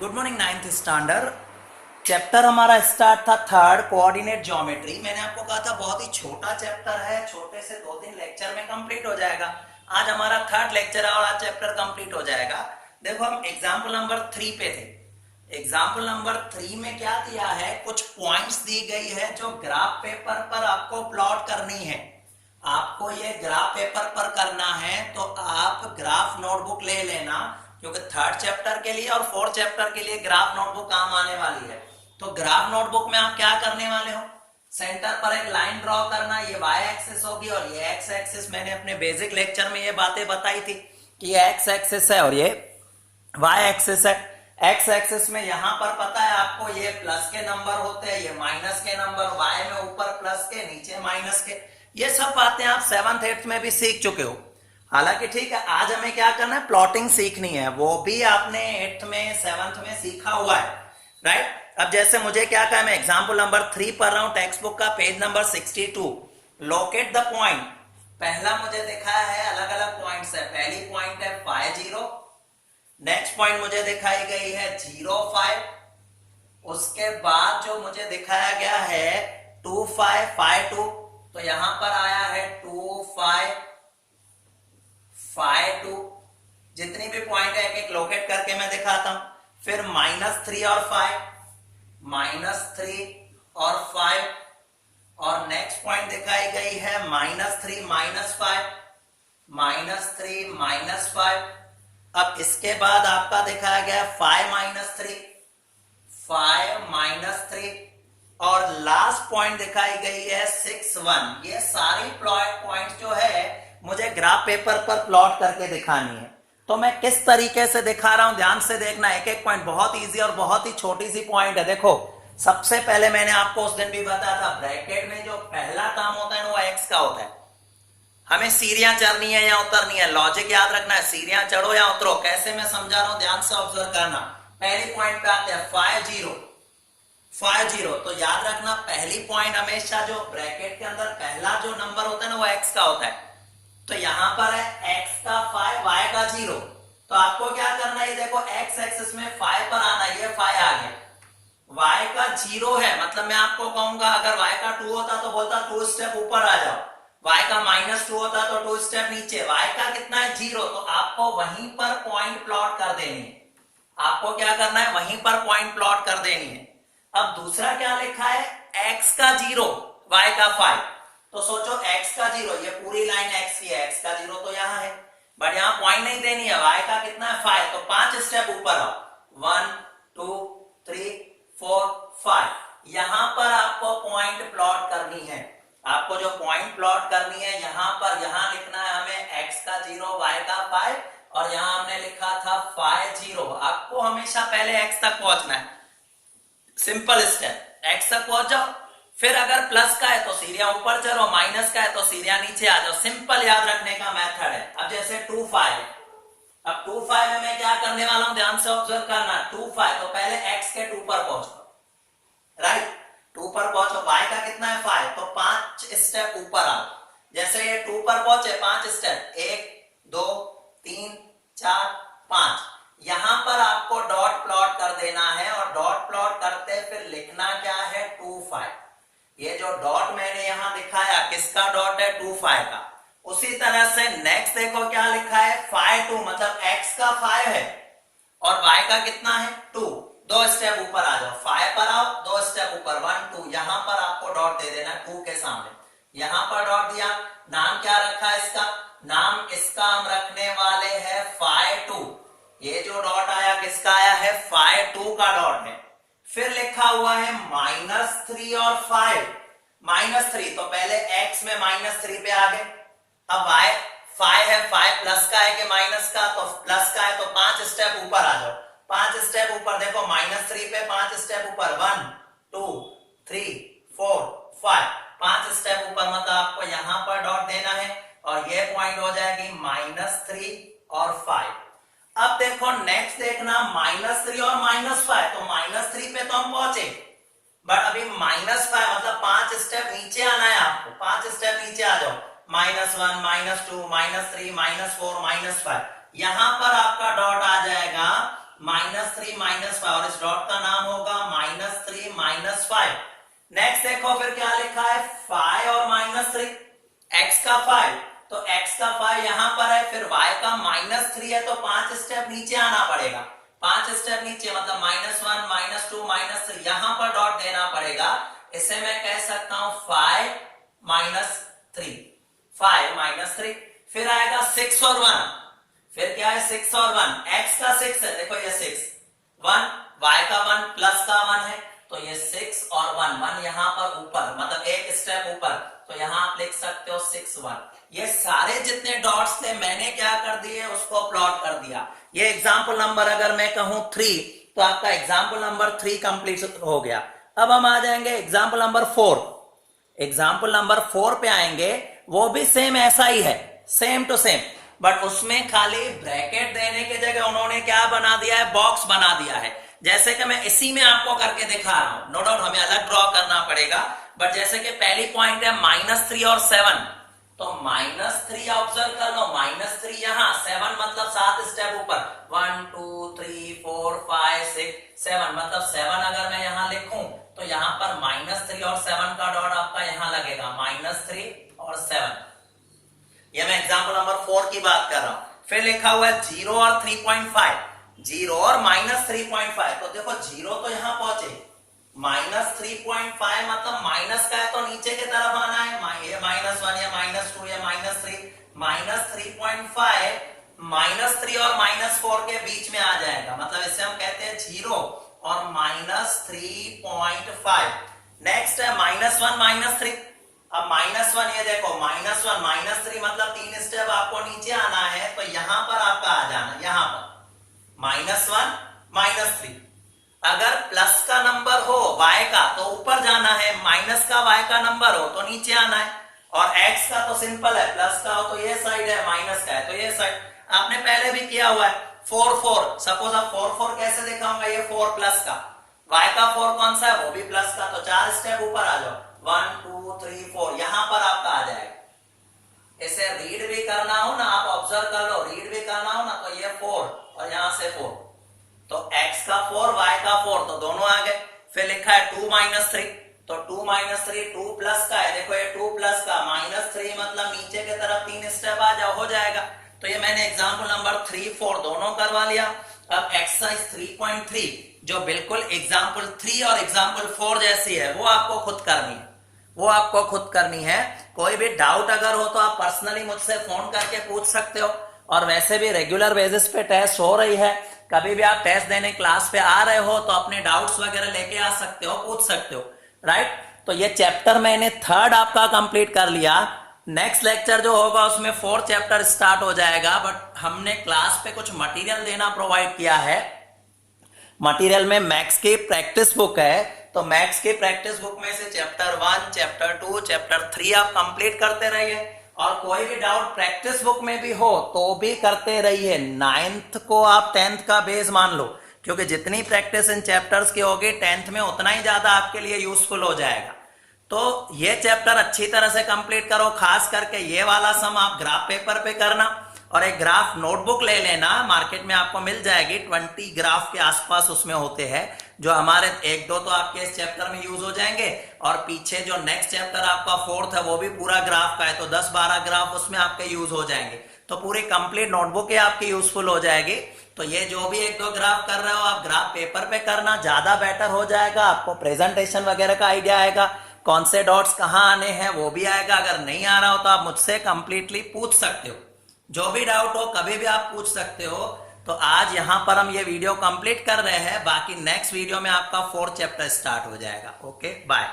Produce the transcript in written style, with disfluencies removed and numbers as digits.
Good morning ninth standard. Chapter हमारा start था third coordinate geometry. मैंने आपको कहा था बहुत ही छोटा चैप्टर है, छोटे से 2-3 लेक्चर में कंप्लीट हो जाएगा। आज हमारा थर्ड लेक्चर है और आज चैप्टर कंप्लीट हो जाएगा। देखो हम एग्जाम्पल नंबर 3 पे थे। एग्जाम्पल नंबर 3 में क्या दिया है, कुछ पॉइंट्स दी गई है जो ग्राफ पेपर पर आपको प्लॉट करनी है। आपको ये ग्राफ पेपर पर करना है तो आप ग्राफ नोटबुक ले लेना, क्योंकि थर्ड चैप्टर के लिए और फोर्थ चैप्टर के लिए ग्राफ नोटबुक काम आने वाली है। तो ग्राफ नोटबुक में आप क्या करने वाले हो, सेंटर पर एक लाइन ड्रॉ करना, ये वाई एक्सिस होगी और ये एक्स एक्सिस। मैंने अपने बेसिक लेक्चर में ये बातें बताई थी कि ये एक्स एक्सिस है और ये वाई एक्सिस है। एक्स एक्सिस में यहां पर पता है आपको ये प्लस के नंबर होते हैं, ये माइनस के नंबर, वाई में ऊपर प्लस के नीचे माइनस के। ये सब बातें आप 7th 8th में भी सीख चुके हो। हालांकि ठीक है, आज हमें क्या करना है, प्लॉटिंग सीखनी है। वो भी आपने 8th में 7th में सीखा हुआ है, राइट। अब जैसे मुझे क्या कहा, मैं एग्जाम्पल नंबर 3 पढ़ रहा हूं, टेक्स्ट बुक का page number 62। Locate the point. पहला मुझे दिखाया है, अलग अलग पॉइंट्स है। पहली पॉइंट है 5 0, नेक्स्ट पॉइंट मुझे दिखाई गई है 0 5, उसके बाद जो मुझे दिखाया गया है 2 5 5 2, तो यहां पर आया है 2 5 5 2। जितनी भी पॉइंट है एक एक लोकेट करके मैं दिखाता हूं। फिर -3 और 5, -3 और 5, और नेक्स्ट पॉइंट दिखाई गई है -3 -5, -3 -5। अब इसके बाद आपका दिखाया गया 5 -3, 5 -3, और लास्ट पॉइंट दिखाई गई है 6 1। ये सारी पॉइंट जो है मुझे ग्राफ पेपर पर प्लॉट करके दिखानी है। तो मैं किस तरीके से दिखा रहा हूं, ध्यान से देखना। एक एक पॉइंट बहुत इजी और बहुत ही छोटी सी पॉइंट है। देखो सबसे पहले मैंने आपको उस दिन भी बताया था, ब्रैकेट में जो पहला काम होता है वो एक्स का होता है। हमें सीढ़ियां चढ़नी है या उतरनी है, लॉजिक याद रखना है, सीढ़ियां चढ़ो या उतरो। कैसे मैं समझा रहा हूं, ध्यान से ऑब्जर्व करना। पहली पॉइंट पे आते हैं 5 0, 5 0। तो याद रखना पहली पॉइंट हमेशा जो ब्रैकेट के अंदर पहला जो नंबर होता है ना वो एक्स का होता है। तो यहां पर है x का 5, y का 0। तो आपको क्या करना है, देखो x एक्सिस में 5 पर आना, ये 5 आ गया। y का 0 है, मतलब मैं आपको कहूंगा अगर y का 2 होता तो बोलता 2 स्टेप ऊपर आ जाओ। y का -2 होता तो 2 स्टेप नीचे। y का कितना है 0, तो आपको वहीं पर पॉइंट प्लॉट कर देनी है। आपको क्या करना है, वहीं पर पॉइंट प्लॉट कर देनी है। अब दूसरा क्या लिखा है, x का 0, y का 5। तो सोचो x का 0, ये पूरी लाइन x की है, x का 0 तो यहां है, बट यहां पॉइंट नहीं देनी है। y का कितना है 5, तो 5 स्टेप ऊपर आओ। 1 2 3 4 5। यहां पर आपको पॉइंट प्लॉट करनी है। आपको जो पॉइंट प्लॉट करनी है यहां पर, यहां लिखना है हमें x का 0, y का 5, और यहां हमने लिखा था 5 0। आपको हमेशा पहले x तक पहुंचना है, सिंपल स्टेप। x तक पहुंच जाओ, फिर अगर प्लस का है तो सीढ़ियां ऊपर चढ़ो, माइनस का है तो सीढ़ियां नीचे आ जाओ। सिंपल याद रखने का मेथड है। अब जैसे 2 5, अब 2 5 में मैं क्या करने वाला हूं, ध्यान से ऑब्जर्व करना। 2 5, तो पहले x के 2 पर पहुंचो, राइट। 2 पर पहुंचो, y का कितना है 5, तो 5 स्टेप ऊपर आओ। जैसे ये 2 पर पहुंचे, 5 स्टेप, 1 2 3 4 5। यहां पर आपको डॉट प्लॉट कर देना है, और डॉट प्लॉट करते फिर लिखना क्या है 2 5। ये जो डॉट मैंने यहां दिखाया किसका डॉट है, 2 5 का। उसी तरह से नेक्स्ट देखो क्या लिखा है 5 2, मतलब x का 5 है और y का कितना है 2। 2 स्टेप ऊपर आ जाओ, 5 पर आओ, 2 स्टेप ऊपर, 1 2। यहां पर आपको डॉट दे देना 2 के सामने। यहां पर डॉट दिया, नाम क्या रखा है इसका, नाम इसका हम रखने वाले हैं 5 2। ये जो डॉट आया किसका आया है, 5 2 का डॉट है। फिर लिखा हुआ है -3 और 5। -3, तो पहले x में -3 पे आ गए। अब y 5 है, 5 प्लस का है कि माइनस का, तो प्लस का है, तो 5 स्टेप ऊपर आ जाओ। 5 स्टेप ऊपर, देखो -3 पे 5 स्टेप ऊपर, 1 2 3 4 5। 5 स्टेप ऊपर, मतलब आपको यहां पर डॉट देना है, और ये पॉइंट हो जाएगी -3 और 5। अब देखो नेक्स्ट देखना, -3 और -5, तो -3 पे तो हम पहुंचे, बट अभी -5, मतलब 5 स्टेप नीचे आना है आपको। 5 स्टेप नीचे आ जाओ, -1 -2 -3 -4 -5। यहां पर आपका डॉट आ जाएगा -3 -5 और इस डॉट का नाम होगा -3 -5। नेक्स्ट देखो फिर क्या लिखा है 5 और -3, x का 5 तो x का 5 यहां पर है, फिर y का -3 है तो 5 स्टेप नीचे आना पड़ेगा, 5 स्टेप नीचे मतलब -1 -2 -3 यहां पर डॉट देना पड़ेगा। इसे मैं कह सकता हूं 5 -3, 5 -3। फिर आएगा 6 और 1, फिर क्या है 6 और 1, x का 6 है, देखो ये 6 1, y का 1 प्लस का 1 है तो ये 6 और 1 यहां पर ऊपर मतलब एक स्टेप ऊपर, तो यहां आप लिख सकते हो 6 1। ये सारे जितने डॉट्स थे मैंने क्या कर दिए उसको प्लॉट कर दिया। ये एग्जाम्पल नंबर अगर मैं कहूं 3 तो आपका एग्जाम्पल नंबर 3 कंप्लीट हो गया। अब हम आ जाएंगे एग्जाम्पल नंबर 4। एग्जाम्पल नंबर 4 पे आएंगे, वो भी सेम ऐसा ही है, सेम टू सेम, बट उसमें खाली ब्रैकेट देने की जगह उन्होंने क्या बना दिया है, बॉक्स बना दिया है। जैसे कि मैं इसी में आपको करके दिखा रहा हूं, नो डाउट हमें अलग ड्रॉ करना पड़ेगा, बट जैसे कि पहली पॉइंट है -3 और 7, तो -3 ऑब्जर्व कर लो, -3 यहां, 7 मतलब 7 स्टेप ऊपर, 1 2 3 4 5 6 7 मतलब 7 अगर मैं यहां लिखूं तो यहां पर -3 और 7 का डॉट आपका यहां लगेगा, -3 और 7। ये मैं एग्जांपल नंबर 4 की बात कर रहा हूं। फिर लिखा हुआ है 0 और 3.5, 0 और -3.5, तो देखो 0 तो यहां पहुंचे, -3.5 मतलब माइनस का है तो नीचे की तरफ आना है, ये -1 या -2 या -3, -3.5 -3 और -4 के बीच में आ जाएगा, मतलब इसे हम कहते हैं 0 और -3.5। नेक्स्ट है -1 -3, अब -1 ये देखो -1 -3 मतलब 3 स्टेप आपको नीचे आना है, तो यहां पर आपका आ जाना, यहां पर -1 -3। अगर प्लस का नंबर हो y का तो ऊपर जाना है, माइनस का y का नंबर हो तो नीचे आना है, और x का तो सिंपल है, प्लस का हो तो ये साइड है, माइनस का है तो ये साइड। आपने पहले भी किया हुआ है 4 4, सपोज अब 4 4 कैसे दिखाऊंगा, ये 4 प्लस का, y का 4 कौन सा है, वो भी प्लस का, तो 4 स्टेप ऊपर आ जाओ, 1 2 3 4 यहां पर आपका आ जाएगा। इसे रीड भी करना हो ना, आप ऑब्जर्व कर लो, रीड भी करना हो ना तो ये 4 और यहां से 4, तो x का 4 y का 4 तो दोनों आ गए। फिर लिखा है 2 -3, तो 2 -3 2 प्लस का है, देखो ये 2 प्लस का, -3 मतलब नीचे की तरफ 3 स्टेप आ जाओ, हो जाएगा। तो ये मैंने एग्जांपल नंबर 3 4 दोनों करवा लिया। अब एक्सरसाइज 3.3 जो बिल्कुल एग्जांपल 3 और एग्जांपल 4 जैसी है, वो आपको खुद करनी है, वो आपको खुद करनी है। कोई भी डाउट अगर हो तो आप पर्सनली मुझसे फोन करके पूछ सकते हो, और वैसे भी रेगुलर बेसिस पे टेस्ट हो रही है, कभी भी आप टेस्ट देने क्लास पे आ रहे हो तो अपने डाउट्स वगैरह लेके आ सकते हो, पूछ सकते हो, राइट। तो ये चैप्टर मैंने 3rd आपका कंप्लीट कर लिया। नेक्स्ट लेक्चर जो होगा उसमें 4th चैप्टर स्टार्ट हो जाएगा, बट हमने क्लास पे कुछ मटेरियल देना प्रोवाइड किया है। मटेरियल में मैथ्स की प्रैक्टिस बुक है, तो मैथ्स की प्रैक्टिस बुक में से चैप्टर 1 चैप्टर 2 चैप्टर 3 आप कंप्लीट करते रहिए, और कोई भी डाउट प्रैक्टिस बुक में भी हो तो भी करते रहिए। 9th को आप 10th का बेस मान लो, क्योंकि जितनी प्रैक्टिस इन चैप्टर्स की होगी 10th में उतना ही ज्यादा आपके लिए यूजफुल हो जाएगा। तो ये चैप्टर अच्छी तरह से कंप्लीट करो, खास करके ये वाला सम आप ग्राफ पेपर पे करना, और एक ग्राफ नोटबुक ले लेना, मार्केट में आपको मिल जाएगी, 20 ग्राफ के आसपास उसमें होते हैं, जो हमारे 1-2 तो आपके इस चैप्टर में यूज हो जाएंगे, और पीछे जो नेक्स्ट चैप्टर आपका 4th है वो भी पूरा ग्राफ का है, तो 10-12 ग्राफ उसमें आपके यूज हो जाएंगे, तो पूरी कंप्लीट नोटबुक ही आपकी यूजफुल हो जाएगी। तो ये जो भी 1-2 ग्राफ कर रहे हो आप ग्राफ पेपर पे करना, ज्यादा बेटर हो जाएगा, आपको प्रेजेंटेशन वगैरह का आइडिया आएगा, कौन से डॉट्स कहाँ आने हैं वो भी आएगा। अगर नहीं आ रहा हो तो आप मुझसे कंप्लीटली पूछ सकते हो, जो भी डाउट हो कभी भी आप पूछ सकते हो। तो आज यहां पर हम ये वीडियो कंप्लीट कर रहे हैं, बाकी नेक्स्ट वीडियो में आपका 4th चैप्टर स्टार्ट हो जाएगा। Okay, bye.